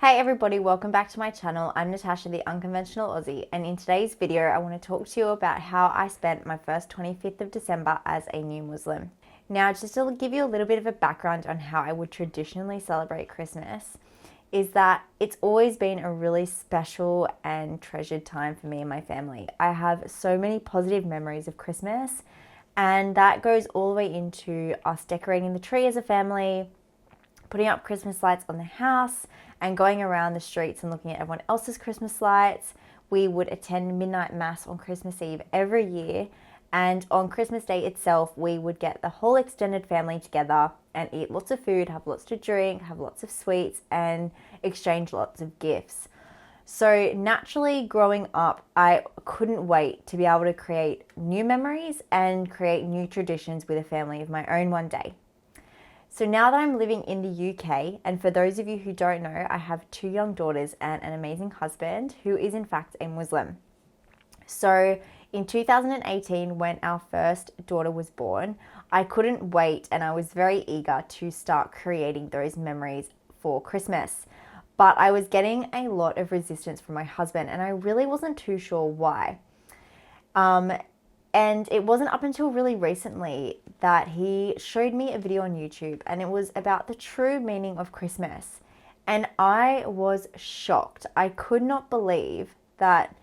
Hey everybody, welcome back to my channel. I'm Natasha, the Unconventional Aussie, and in today's video I want to talk to you about how I spent my first 25th of December as a new Muslim. Now, just to give you a little bit of a background on how I would traditionally celebrate Christmas, is that it's always been a really special and treasured time for me and my family. I have so many positive memories of Christmas, and that goes all the way into us decorating the tree as a family, putting up Christmas lights on the house, and going around the streets and looking at everyone else's Christmas lights. We would attend midnight mass on Christmas Eve every year, and on Christmas Day itself we would get the whole extended family together and eat lots of food, have lots to drink, have lots of sweets, and exchange lots of gifts. So naturally, growing up, I couldn't wait to be able to create new memories and create new traditions with a family of my own one day. So now that I'm living in the UK, and for those of you who don't know, I have two young daughters and an amazing husband who is in fact a Muslim. So in 2018, when our first daughter was born, I couldn't wait and I was very eager to start creating those memories for Christmas. But I was getting a lot of resistance from my husband and I really wasn't too sure why. And it wasn't up until really recently that he showed me a video on YouTube, and it was about the true meaning of Christmas. And I was shocked. I could not believe that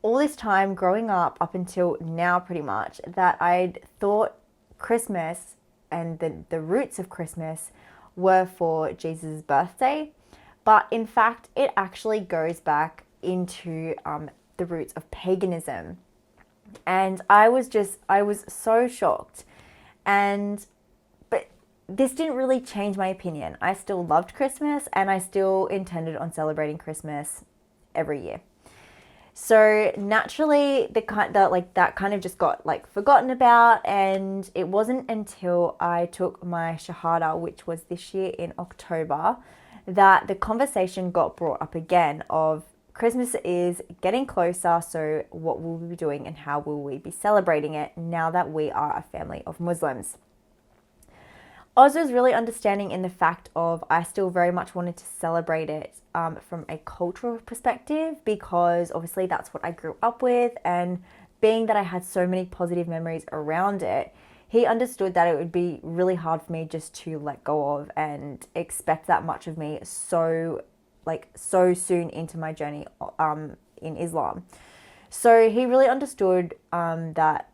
all this time growing up until now pretty much, that I'd thought Christmas and the roots of Christmas were for Jesus' birthday. But in fact, it actually goes back into the roots of paganism. And I was so shocked. But this didn't really change my opinion. I still loved Christmas and I still intended on celebrating Christmas every year. So naturally, that kind of just got forgotten about, and it wasn't until I took my Shahada, which was this year in October, that the conversation got brought up again of Christmas is getting closer, so what will we be doing and how will we be celebrating it now that we are a family of Muslims? Oz was really understanding in the fact of I still very much wanted to celebrate it from a cultural perspective, because obviously that's what I grew up with, and being that I had so many positive memories around it, he understood that it would be really hard for me just to let go of and expect that much of me so soon into my journey in Islam. So he really understood that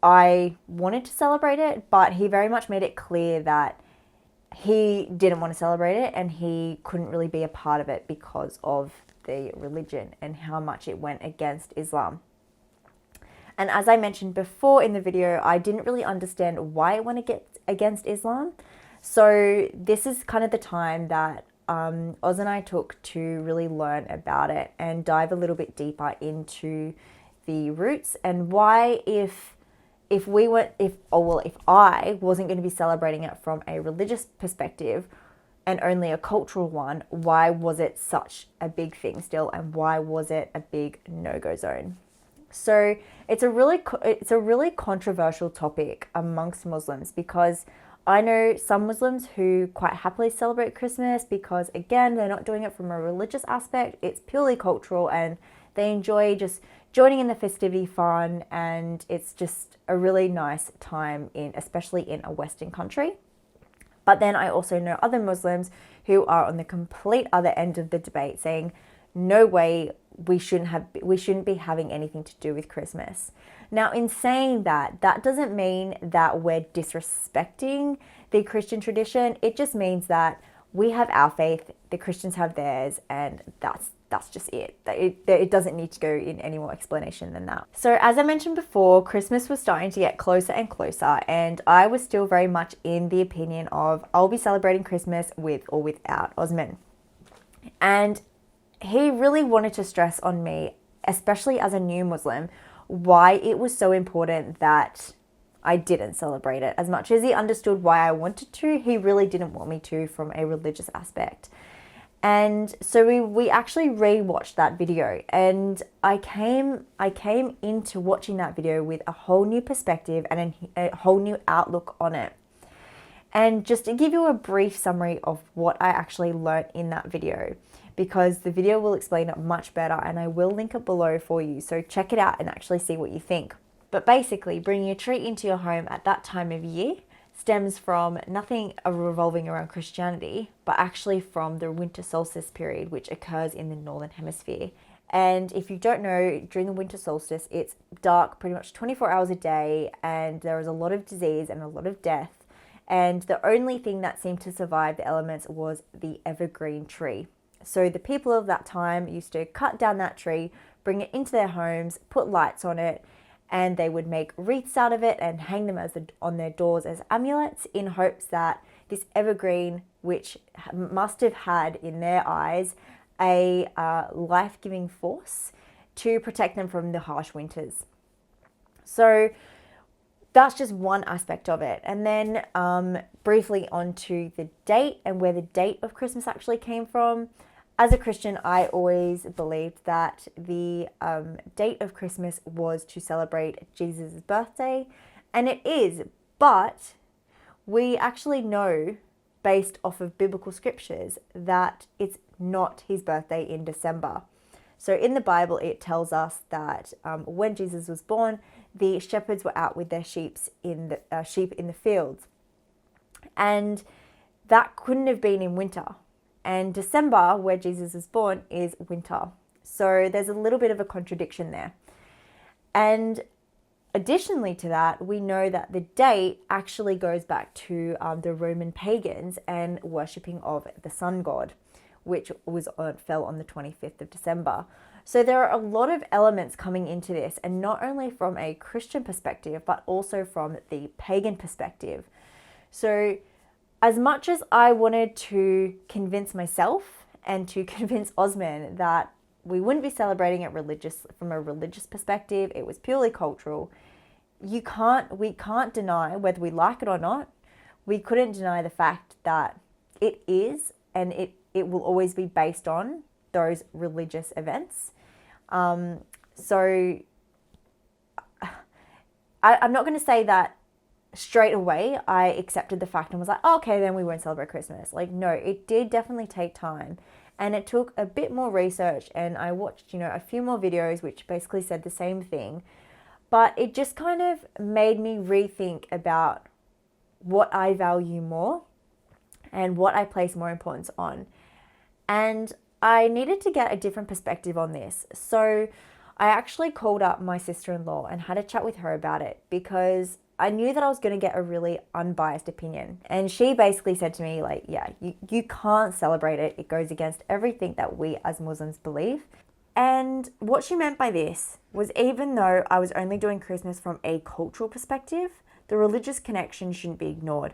I wanted to celebrate it, but he very much made it clear that he didn't want to celebrate it and he couldn't really be a part of it because of the religion and how much it went against Islam. And as I mentioned before in the video, I didn't really understand why it went against Islam. So this is kind of the time that Oz and I took to really learn about it and dive a little bit deeper into the roots and why if I wasn't going to be celebrating it from a religious perspective and only a cultural one, why was it such a big thing still, and why was it a big no-go zone? So it's a really controversial topic amongst Muslims, because I know some Muslims who quite happily celebrate Christmas because, again, they're not doing it from a religious aspect. It's purely cultural and they enjoy just joining in the festivity fun, and it's just a really nice time, especially in a Western country. But then I also know other Muslims who are on the complete other end of the debate, saying, no way, we shouldn't be having anything to do with Christmas. Now, in saying that, that doesn't mean that we're disrespecting the Christian tradition. It just means that we have our faith, the Christians have theirs, and that's just it. It doesn't need to go in any more explanation than that. So as I mentioned before, Christmas was starting to get closer and closer, and I was still very much in the opinion of I'll be celebrating Christmas with or without Osman. And he really wanted to stress on me, especially as a new Muslim, why it was so important that I didn't celebrate it. As much as he understood why I wanted to, he really didn't want me to from a religious aspect. And so we actually rewatched that video, and I came into watching that video with a whole new perspective and a whole new outlook on it. And just to give you a brief summary of what I actually learnt in that video, because the video will explain it much better and I will link it below for you. So check it out and actually see what you think. But basically, bringing a tree into your home at that time of year stems from nothing revolving around Christianity, but actually from the winter solstice period, which occurs in the Northern Hemisphere. And if you don't know, during the winter solstice, it's dark pretty much 24 hours a day, and there is a lot of disease and a lot of death. And the only thing that seemed to survive the elements was the evergreen tree. So the people of that time used to cut down that tree, bring it into their homes, put lights on it, and they would make wreaths out of it and hang them on their doors as amulets, in hopes that this evergreen, which must have had in their eyes a life-giving force to protect them from the harsh winters. So that's just one aspect of it. And then briefly onto the date and where the date of Christmas actually came from. As a Christian, I always believed that the date of Christmas was to celebrate Jesus' birthday, and it is, but we actually know, based off of biblical scriptures, that it's not his birthday in December. So in the Bible, it tells us that when Jesus was born, the shepherds were out with their sheep in the fields, and that couldn't have been in winter. And December, where Jesus was born, is winter. So there's a little bit of a contradiction there. And additionally to that, we know that the date actually goes back to the Roman pagans and worshipping of the sun god, which fell on the 25th of December. So there are a lot of elements coming into this, and not only from a Christian perspective, but also from the pagan perspective. So as much as I wanted to convince myself and to convince Osman that we wouldn't be celebrating it from a religious perspective, it was purely cultural, we can't deny, whether we like it or not, we couldn't deny the fact that it is, and it will always be based on those religious events. So I'm not going to say that straight away I accepted the fact and was like, oh, okay, then we won't celebrate Christmas. Like, no, it did definitely take time, and it took a bit more research, and I watched, a few more videos which basically said the same thing, but it just kind of made me rethink about what I value more and what I place more importance on. And I needed to get a different perspective on this. So I actually called up my sister-in-law and had a chat with her about it, because I knew that I was going to get a really unbiased opinion. And she basically said to me, like, yeah, you can't celebrate it. It goes against everything that we as Muslims believe. And what she meant by this was, even though I was only doing Christmas from a cultural perspective, the religious connection shouldn't be ignored.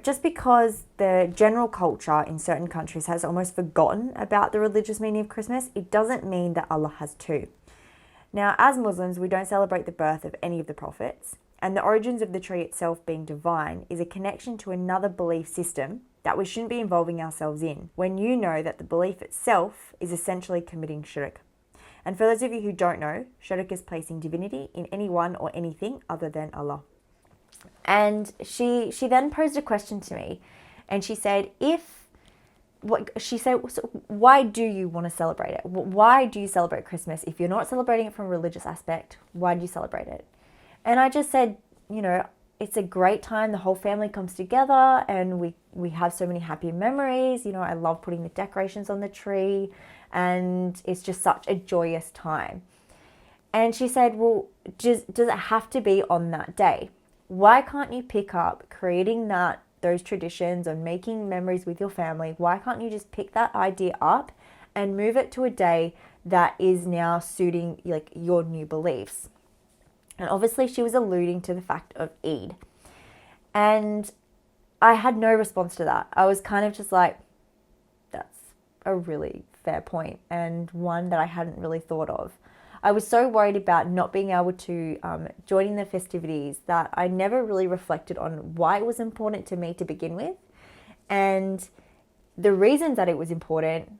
Just because the general culture in certain countries has almost forgotten about the religious meaning of Christmas, it doesn't mean that Allah has too. Now, as Muslims, we don't celebrate the birth of any of the prophets, and the origins of the tree itself being divine is a connection to another belief system that we shouldn't be involving ourselves in, when you know that the belief itself is essentially committing shirk. And for those of you who don't know, shirk is placing divinity in anyone or anything other than Allah. And she then posed a question to me, and she said, why do you want to celebrate it? Why do you celebrate Christmas? If you're not celebrating it from a religious aspect, why do you celebrate it? And I just said, it's a great time. The whole family comes together and we have so many happy memories. I love putting the decorations on the tree, and it's just such a joyous time. And she said, well, does it have to be on that day? Why can't you pick up creating those traditions and making memories with your family? Why can't you just pick that idea up and move it to a day that is now suiting your new beliefs? And obviously she was alluding to the fact of Eid. And I had no response to that. I was kind of just like, that's a really fair point, and one that I hadn't really thought of. I was so worried about not being able to join in the festivities that I never really reflected on why it was important to me to begin with. And the reasons that it was important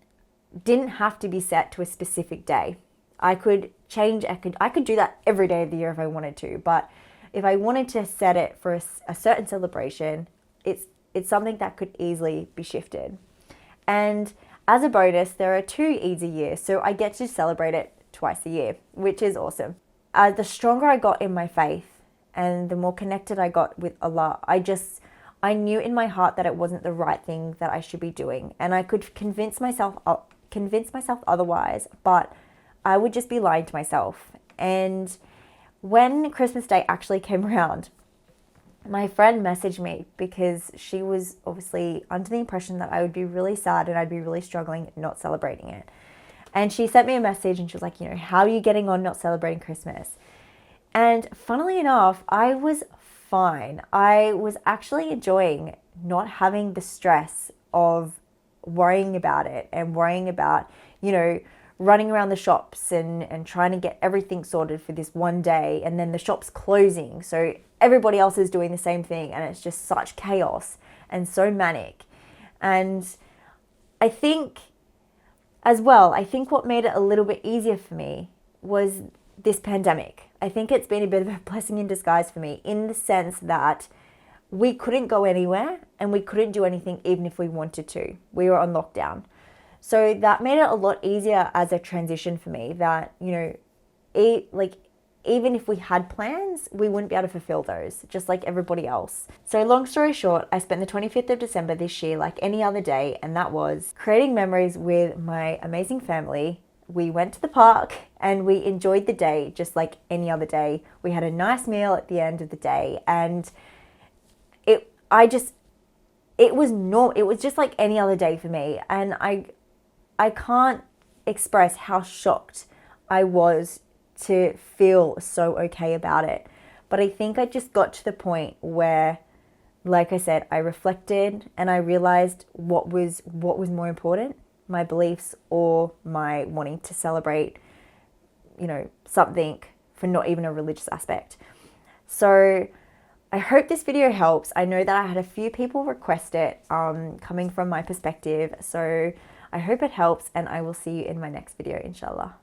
didn't have to be set to a specific day. I could do that every day of the year if I wanted to, but if I wanted to set it for a certain celebration, it's something that could easily be shifted. And as a bonus, there are 2 Eids a year, so I get to celebrate it twice a year, which is awesome. The stronger I got in my faith and the more connected I got with Allah, I knew in my heart that it wasn't the right thing that I should be doing, and I could convince myself otherwise, but I would just be lying to myself. And when Christmas Day actually came around, my friend messaged me because she was obviously under the impression that I would be really sad and I'd be really struggling not celebrating it. And she sent me a message and she was like, how are you getting on not celebrating Christmas? And funnily enough, I was fine. I was actually enjoying not having the stress of worrying about it and worrying about, running around the shops and trying to get everything sorted for this one day, and then the shop's closing. So everybody else is doing the same thing, and it's just such chaos and so manic. And I think what made it a little bit easier for me was this pandemic. I think it's been a bit of a blessing in disguise for me, in the sense that we couldn't go anywhere and we couldn't do anything even if we wanted to. We were on lockdown. So that made it a lot easier as a transition for me, that, even if we had plans, we wouldn't be able to fulfill those, just like everybody else. So long story short, I spent the 25th of December this year like any other day, and that was creating memories with my amazing family. We went to the park and we enjoyed the day just like any other day. We had a nice meal at the end of the day, and it was just like any other day for me. And I can't express how shocked I was to feel so okay about it. But I think I just got to the point where, like I said, I reflected and I realized what was more important, my beliefs or my wanting to celebrate, something for not even a religious aspect. So I hope this video helps. I know that I had a few people request it, coming from my perspective. So I hope it helps, and I will see you in my next video, inshallah.